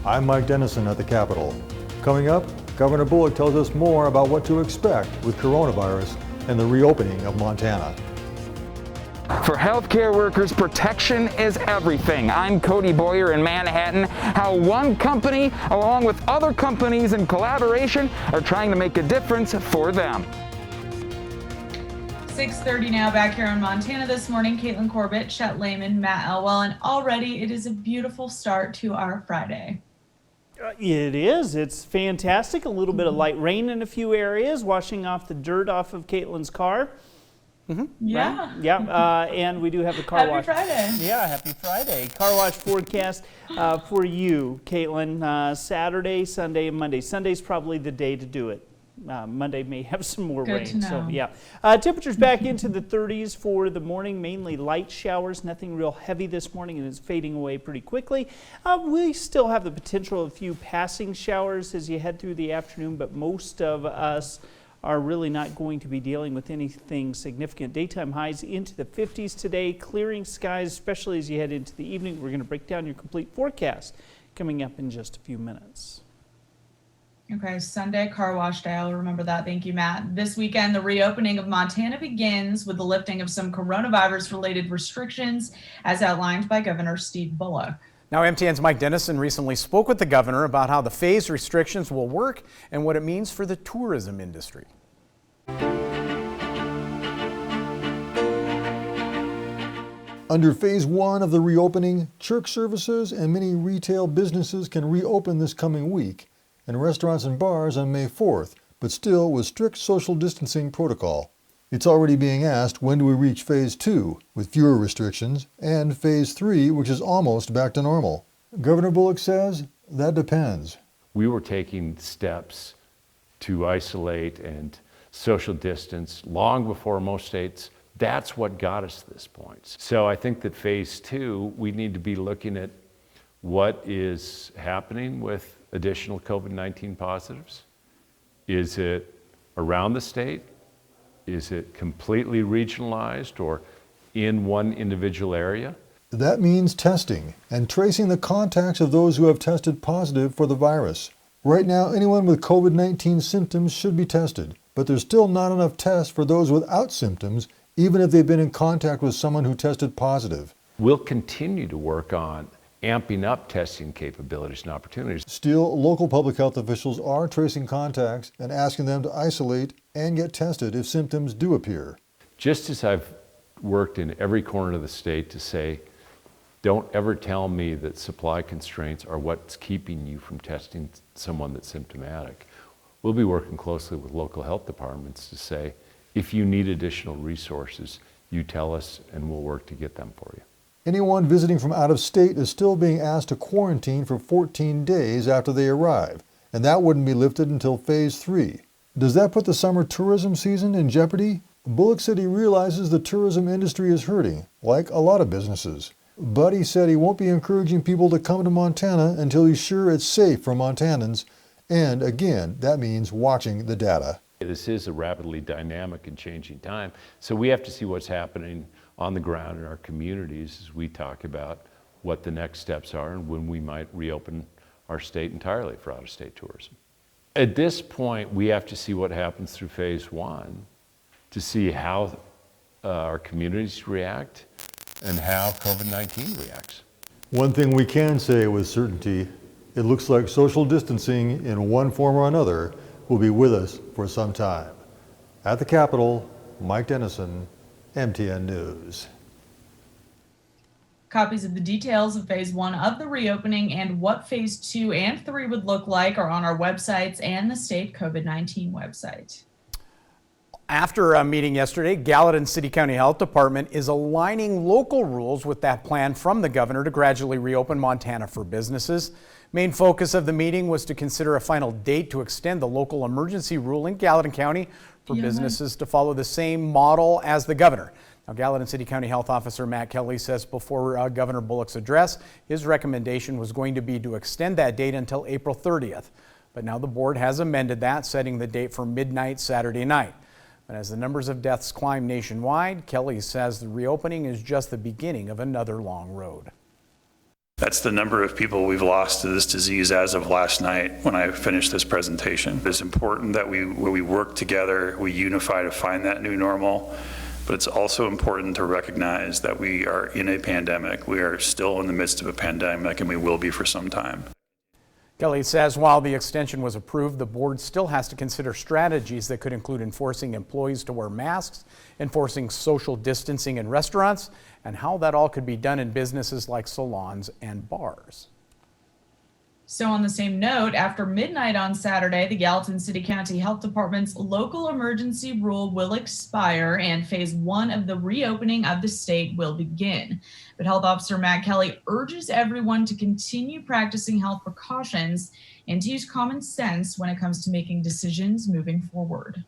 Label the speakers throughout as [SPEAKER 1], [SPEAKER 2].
[SPEAKER 1] I'm Mike Dennison at the Capitol. Coming up, Governor Bullock tells us more about what to expect with coronavirus and the reopening of Montana.
[SPEAKER 2] For healthcare workers, protection is everything. I'm Cody Boyer in Manhattan. How one company, along with other companies in collaboration, are trying to make a difference for them.
[SPEAKER 3] 6:30 now back here in Montana this morning. Caitlin Corbett, Chet Lehman, Matt Elwell, and already it is a beautiful start to our Friday.
[SPEAKER 4] It is. It's fantastic. A little bit of light rain in a few areas, washing off the dirt off of Caitlin's car.
[SPEAKER 3] Yeah.
[SPEAKER 4] Right? Yeah. And we do have the car wash.
[SPEAKER 3] Happy Friday.
[SPEAKER 4] Yeah, happy Friday. Car wash forecast for you, Caitlin. Saturday, Sunday, and Monday. Sunday's probably the day to do it. Monday may have some more
[SPEAKER 3] Good
[SPEAKER 4] rain.
[SPEAKER 3] to know.
[SPEAKER 4] So yeah, temperatures back into the 30s for the morning, mainly light showers, nothing real heavy this morning, and it's fading away pretty quickly. We still have the potential of a few passing showers as you head through the afternoon, but most of us are really not going to be dealing with anything significant. Daytime highs into the 50s today, clearing skies, especially as you head into the evening. We're going to break down your complete forecast coming up in just a few minutes.
[SPEAKER 3] Okay, Sunday car wash day. I'll remember that. Thank you, Matt. This weekend, the reopening of Montana begins with the lifting of some coronavirus-related restrictions, as outlined by Governor Steve Bullock.
[SPEAKER 5] Now, MTN's Mike Dennison recently spoke with the governor about how the phased restrictions will work and what it means for the tourism industry.
[SPEAKER 1] Under phase one of the reopening, church services and many retail businesses can reopen this coming week, and restaurants and bars on May 4th, but still with strict social distancing protocol. It's already being asked, when do we reach phase two with fewer restrictions, and phase three, which is almost back to normal? Governor Bullock says that depends.
[SPEAKER 6] We were taking steps to isolate and social distance long before most states. That's what got us to this point. So I think that phase two, we need to be looking at what is happening with additional COVID-19 positives. Is it around the state? Is it completely regionalized or in one individual area?
[SPEAKER 1] That means testing and tracing the contacts of those who have tested positive for the virus. Right now, anyone with COVID-19 symptoms should be tested, but there's still not enough tests for those without symptoms, even if they've been in contact with someone who tested positive.
[SPEAKER 6] We'll continue to work on amping up testing capabilities and opportunities.
[SPEAKER 1] Still, local public health officials are tracing contacts and asking them to isolate and get tested if symptoms do appear.
[SPEAKER 6] Just as I've worked in every corner of the state to say, don't ever tell me that supply constraints are what's keeping you from testing someone that's symptomatic. We'll be working closely with local health departments to say, if you need additional resources, you tell us and we'll work to get them for you.
[SPEAKER 1] Anyone visiting from out of state is still being asked to quarantine for 14 days after they arrive, and that wouldn't be lifted until phase three. Does that put the summer tourism season in jeopardy? Bullock said he realizes the tourism industry is hurting, like a lot of businesses. But he said he won't be encouraging people to come to Montana until he's sure it's safe for Montanans, and again, that means watching the data.
[SPEAKER 6] This is a rapidly dynamic and changing time, so we have to see what's happening on the ground in our communities as we talk about what the next steps are and when we might reopen our state entirely for out-of-state tourism. At this point, we have to see what happens through phase one to see how our communities react and how COVID-19 reacts.
[SPEAKER 1] One thing we can say with certainty, it looks like social distancing in one form or another will be with us for some time. At the Capitol, Mike Dennison, MTN News.
[SPEAKER 3] Copies of the details of phase one of the reopening and what phase two and three would look like are on our websites and the state COVID-19 website.
[SPEAKER 5] After a meeting yesterday, Gallatin City County Health Department is aligning local rules with that plan from the governor to gradually reopen Montana for businesses. Main focus of the meeting was to consider a final date to extend the local emergency rule in Gallatin County for businesses to follow the same model as the governor. Now, Gallatin City County Health Officer Matt Kelly says before Governor Bullock's address, his recommendation was going to be to extend that date until April 30th. But now the board has amended that, setting the date for midnight Saturday night. But as the numbers of deaths climb nationwide, Kelly says the reopening is just the beginning of another long road.
[SPEAKER 7] That's the number of people we've lost to this disease as of last night when I finished this presentation. It's important that we work together, we unify to find that new normal, but it's also important to recognize that we are in a pandemic. We are still in the midst of a pandemic, and we will be for some time.
[SPEAKER 5] Kelly says while the extension was approved, the board still has to consider strategies that could include enforcing employees to wear masks, enforcing social distancing in restaurants, and how that all could be done in businesses like salons and bars.
[SPEAKER 3] So on the same note, after midnight on Saturday, the Gallatin City County Health Department's local emergency rule will expire and phase 1 of the reopening of the state will begin. But Health Officer Matt Kelly urges everyone to continue practicing health precautions and to use common sense when it comes to making decisions moving forward.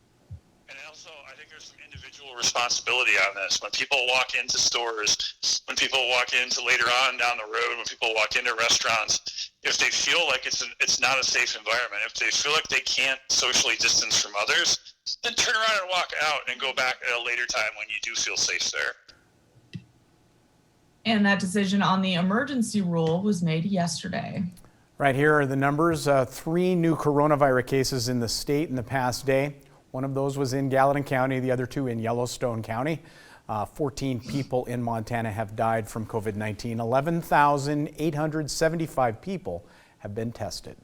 [SPEAKER 8] And also, I think there's some individual responsibility on this. When people walk into stores, when people walk into later on down the road, when people walk into restaurants, if they feel like it's not a safe environment, if they feel like they can't socially distance from others, then turn around and walk out and go back at a later time when you do feel safe there.
[SPEAKER 3] And that decision on the emergency rule was made yesterday.
[SPEAKER 5] Right here are the numbers. 3 new coronavirus cases in the state in the past day. One of those was in Gallatin County, the other 2 in Yellowstone County. 14 people in Montana have died from COVID-19. 11,875 people have been tested.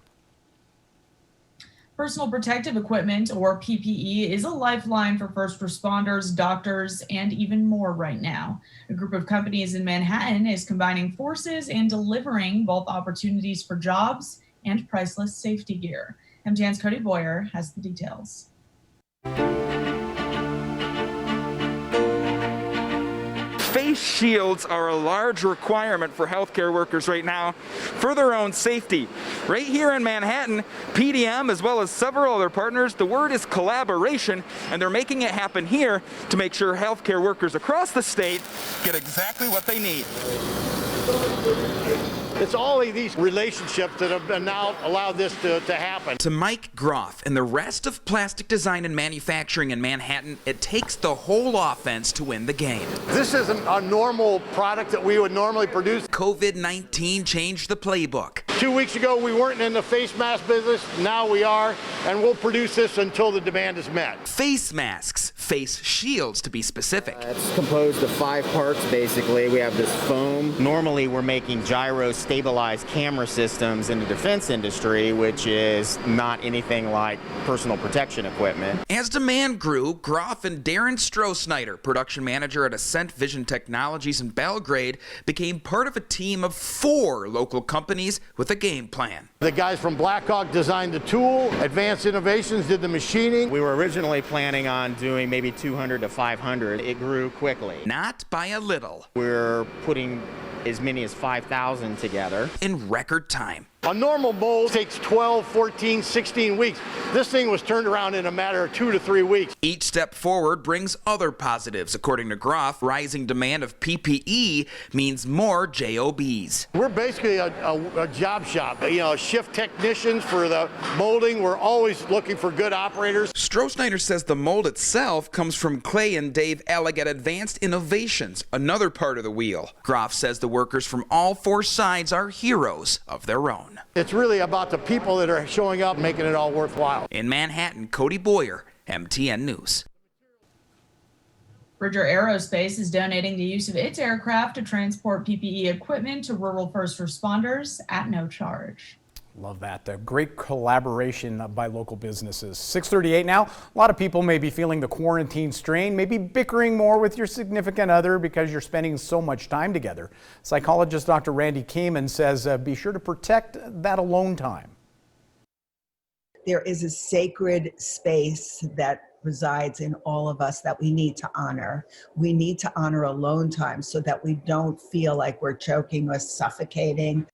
[SPEAKER 3] Personal protective equipment, or PPE, is a lifeline for first responders, doctors, and even more right now. A group of companies in Manhattan is combining forces and delivering both opportunities for jobs and priceless safety gear. MTN's Cody Boyer has the details.
[SPEAKER 2] Face shields are a large requirement for healthcare workers right now for their own safety. Right here in Manhattan, PDM, as well as several other partners, the word is collaboration, and they're making it happen here to make sure healthcare workers across the state get exactly what they need.
[SPEAKER 9] It's all of these relationships that have been now allowed this to happen.
[SPEAKER 10] To Mike Groff and the rest of plastic design and manufacturing in Manhattan, it takes the whole offense to win the game.
[SPEAKER 9] This isn't a normal product that we would normally produce.
[SPEAKER 10] COVID-19 changed the playbook.
[SPEAKER 9] 2 weeks ago, we weren't in the face mask business. Now we are, and we'll produce this until the demand is met.
[SPEAKER 10] Face masks, face shields to be specific.
[SPEAKER 11] It's composed of 5 parts, basically. We have this foam. Normally, we're making gyro stabilized camera systems in the defense industry, which is not anything like personal protection equipment.
[SPEAKER 10] As demand grew, Groff and Darren Stroh-Snyder, production manager at Ascent Vision Technologies in Belgrade, became part of a team of 4 local companies with a game plan.
[SPEAKER 9] The guys from Blackhawk designed the tool. Advanced Innovations did the machining.
[SPEAKER 11] We were originally planning on doing maybe 200 to 500. It grew quickly.
[SPEAKER 10] Not by a little.
[SPEAKER 11] We're putting as many as 5,000 together
[SPEAKER 10] in record time.
[SPEAKER 9] A normal mold takes 12, 14, 16 weeks. This thing was turned around in a matter of 2 to 3 weeks.
[SPEAKER 10] Each step forward brings other positives. According to Groff, rising demand of PPE means more JOBs.
[SPEAKER 9] We're basically a job shop. You know, shift technicians for the molding. We're always looking for good operators.
[SPEAKER 10] Stroh-Snyder says the mold itself comes from Clay and Dave Ellig at Advanced Innovations, another part of the wheel. Groff says the workers from all 4 sides are heroes of their own.
[SPEAKER 9] It's really about the people that are showing up, making it all worthwhile.
[SPEAKER 10] In Manhattan, Cody Boyer, MTN News.
[SPEAKER 3] Bridger Aerospace is donating the use of its aircraft to transport PPE equipment to rural first responders at no charge.
[SPEAKER 5] Love that. A great collaboration by local businesses. 6:38 now. A lot of people may be feeling the quarantine strain, maybe bickering more with your significant other because you're spending so much time together. Psychologist Dr. Randy Kamen says be sure to protect that alone time.
[SPEAKER 12] There is a sacred space that resides in all of us that we need to honor. We need to honor alone time so that we don't feel like we're choking or suffocating.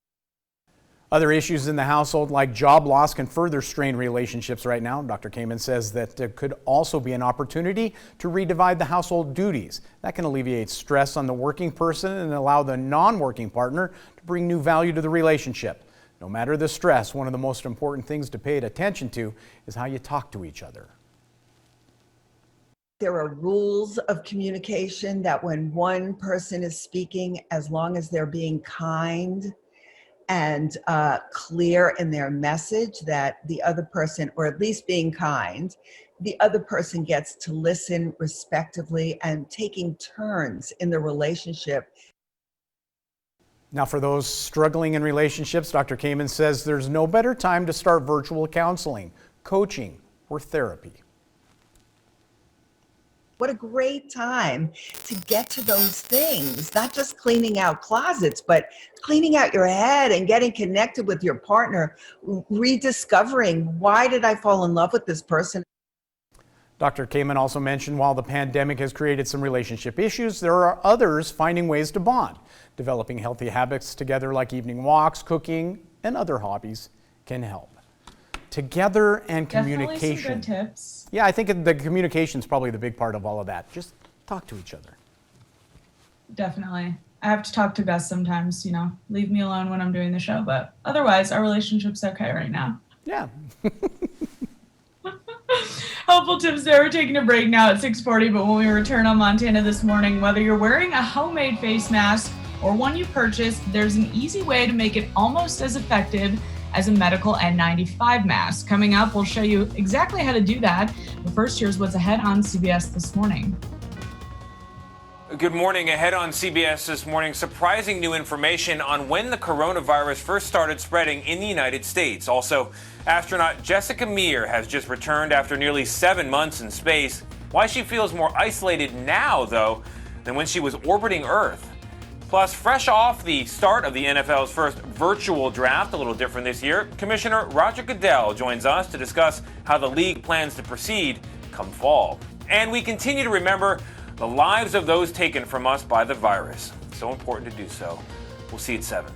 [SPEAKER 5] Other issues in the household like job loss can further strain relationships right now. Dr. Kamen says that there could also be an opportunity to redivide the household duties. That can alleviate stress on the working person and allow the non-working partner to bring new value to the relationship. No matter the stress, one of the most important things to pay attention to is how you talk to each other.
[SPEAKER 12] There are rules of communication that when one person is speaking, as long as they're being kind and clear in their message that the other person, or at least being kind, the other person gets to listen respectively and taking turns in the relationship.
[SPEAKER 5] Now, for those struggling in relationships, Dr. Kamen says there's no better time to start virtual counseling, coaching, or therapy.
[SPEAKER 12] What a great time to get to those things, not just cleaning out closets, but cleaning out your head and getting connected with your partner, rediscovering, why did I fall in love with this person?
[SPEAKER 5] Dr. Kamen also mentioned while the pandemic has created some relationship issues, there are others finding ways to bond. Developing healthy habits together like evening walks, cooking, and other hobbies can help. Together and communication.
[SPEAKER 3] Definitely some good tips.
[SPEAKER 5] Yeah, I think the communication is probably the big part of all of that. Just talk to each other.
[SPEAKER 3] Definitely. I have to talk to Gus sometimes, leave me alone when I'm doing the show, but otherwise our relationship's okay right now.
[SPEAKER 5] Yeah.
[SPEAKER 3] Helpful tips there. We're taking a break now at 6:40, but when we return on Montana this morning, whether you're wearing a homemade face mask or one you purchased, there's an easy way to make it almost as effective as a medical N95 mask. Coming up, we'll show you exactly how to do that. But first, here's what's ahead on CBS This Morning.
[SPEAKER 13] Good morning. Ahead on CBS This Morning, surprising new information on when the coronavirus first started spreading in the United States. Also, astronaut Jessica Meir has just returned after nearly 7 months in space. Why she feels more isolated now, though, than when she was orbiting Earth. Plus, fresh off the start of the NFL's first virtual draft, a little different this year, Commissioner Roger Goodell joins us to discuss how the league plans to proceed come fall. And we continue to remember the lives of those taken from us by the virus. So important to do so. We'll see you at 7.